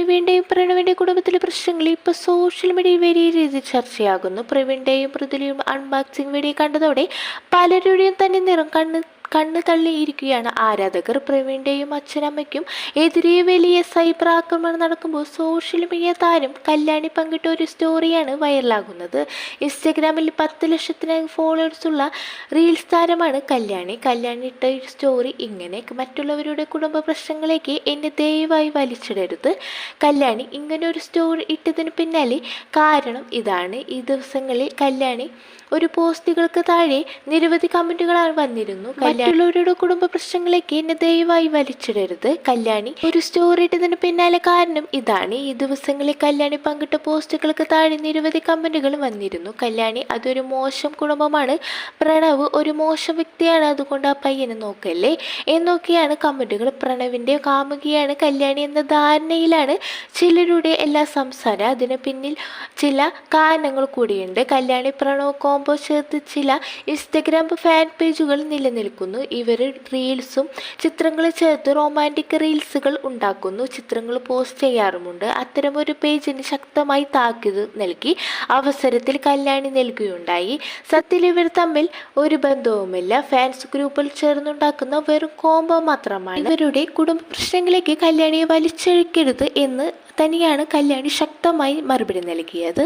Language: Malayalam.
പ്രവീണിന്റെയും പ്രണവിന്റെയും കുടുംബത്തിലെ പ്രശ്നങ്ങൾ ഇപ്പോൾ സോഷ്യൽ മീഡിയയിൽ വലിയ രീതിയിൽ ചർച്ചയാകുന്നു. പ്രവീണിന്റെയും മൃദുലയും അൺബോക്സിംഗ് വീഡിയോ കണ്ടതോടെ പലരുടെയും തന്നെ നിറം കണ്ണ് തള്ളിയിരിക്കുകയാണ് ആരാധകർ. പ്രവീണിന്റെയും അച്ഛനമ്മയ്ക്കും എതിരെ വലിയ സൈബർ ആക്രമണം നടക്കുമ്പോൾ സോഷ്യൽ മീഡിയ താരം കല്യാണി പങ്കിട്ട ഒരു സ്റ്റോറിയാണ് വൈറലാകുന്നത്. ഇൻസ്റ്റഗ്രാമിൽ 10 ലക്ഷത്തിനകം ഫോളോവേഴ്സുള്ള റീൽസ് താരമാണ് കല്യാണി. കല്യാണി ഇട്ട സ്റ്റോറി ഇങ്ങനെ: മറ്റുള്ളവരുടെ കുടുംബ പ്രശ്നങ്ങളിലേക്ക് എന്നെ ദയവായി വലിച്ചിടരുത്. കല്യാണി ഇങ്ങനെ ഒരു സ്റ്റോറി ഇട്ടതിന് പിന്നാലെ കാരണം ഇതാണ്. ഈ ദിവസങ്ങളിൽ കല്യാണി ഒരു പോസ്റ്റുകൾക്ക് താഴെ നിരവധി കമന്റുകളാണ് വന്നിരുന്നു. മറ്റുള്ളവരുടെ കുടുംബ പ്രശ്നങ്ങളിലേക്ക് എന്നെ ദയവായി വലിച്ചിടരുത്. കല്യാണി ഒരു സ്റ്റോറി ഇട്ടതിന് പിന്നാലെ കാരണം ഇതാണ്. ഈ ദിവസങ്ങളിൽ കല്യാണി പങ്കിട്ട പോസ്റ്റുകൾക്ക് താഴെ നിരവധി കമന്റുകൾ വന്നിരുന്നു. കല്യാണി അതൊരു മോശം കുടുംബമാണ്, പ്രണവ് ഒരു മോശം വ്യക്തിയാണ്, അതുകൊണ്ട് ആ പയ്യനെ നോക്കല്ലേ എന്നൊക്കെയാണ് കമന്റുകൾ. പ്രണവിന്റെ കാമുകിയാണ് കല്യാണി എന്ന ധാരണയിലാണ് ചിലരുടെ എല്ലാ സംസാരം. അതിന് പിന്നിൽ ചില കാരണങ്ങൾ കൂടിയുണ്ട്. കല്യാണി പ്രണവ് കോംബോ ചേർത്ത് ചില ഇൻസ്റ്റഗ്രാം ഫാൻ പേജുകൾ നിലനിൽക്കുന്നു. ഇവർ റീൽസും ചിത്രങ്ങളും ചേർത്ത് റൊമാൻറ്റിക് റീൽസുകൾ ഉണ്ടാക്കുന്നു, ചിത്രങ്ങൾ പോസ്റ്റ് ചെയ്യാറുമുണ്ട്. അത്തരമൊരു പേജിന് ശക്തമായി താക്കീത് നൽകി അവസരത്തിൽ കല്യാണി നൽകുകയുണ്ടായി. സത്യത്തിൽ ഇവർ തമ്മിൽ ഒരു ബന്ധവുമില്ല, ഫാൻസ് ഗ്രൂപ്പിൽ ചേർന്നുണ്ടാക്കുന്ന വെറും കോംബോ മാത്രമാണ്. ഇവരുടെ കുടുംബ പ്രശ്നങ്ങളിലേക്ക് കല്യാണിയെ വലിച്ചഴിക്കരുത് എന്ന് തന്നെയാണ് കല്യാണി ശക്തമായി മറുപടി നൽകിയത്.